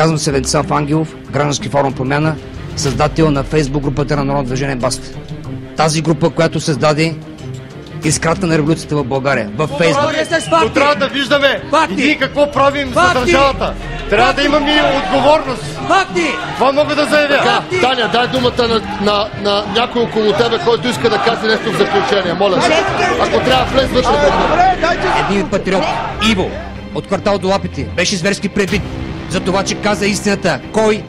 Казвам се Венцислав Ангелов, Граждански форум Промяна, създател на Фейсбук групата на Народно движение Баста. Тази група, която създаде искрата на революцията в България, в Фейсбук. Но трябва да виждаме и ние какво правим за държавата. Трябва да имаме и отговорност. Това мога да заявя. Таня, дай думата на някой около тебе, който иска да каже нещо в заключение. Моля, ако трябва влез вътре. Един патриот, Иво, от квартал до Лапите, беше зверски пребит за това, че каза истината. Кой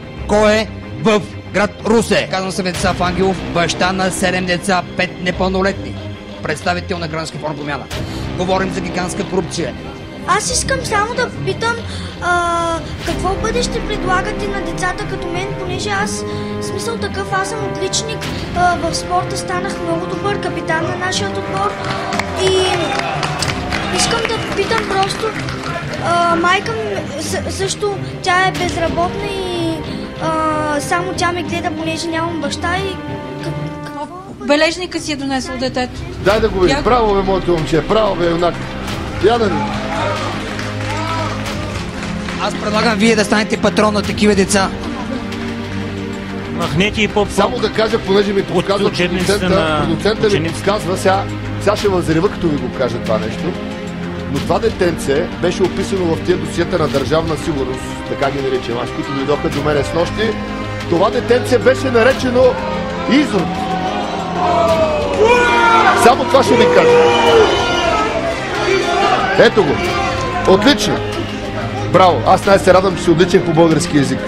е в град Русе. Казвам се Венцислав Ангелов, баща на 7 деца, 5 непълнолетни. Представител на Граждански форум Промяна. Говорим за гигантска корупция. Аз искам само да питам какво бъдеще предлагате на децата като мен, понеже аз смисъл такъв, аз съм отличник в спорта, станах много добър капитан на нашия отбор и искам да питам просто майка ми също, тя е безработна и само тя ме гледа, понеже нямам баща и бележника си е донесъл детето. Дай да го видиш. Браво бе, моето момче. Браво бе, юнак. Яден. Аз предлагам вие да станете патрон на такива деца. Махнете и само да кажа, понеже ми подсказва продуцента ми подсказва, сега ще възрева, като ви го кажа това нещо. Но това детенце беше описано в тия досиета на Държавна сигурност, така ги наричам аз, които дойдоха до мене с нощи. Това детенце беше наречено Изрод. Само това ще ви кажа. Ето го. Отлично. Браво. Аз най-се радвам, че си отличен по български език.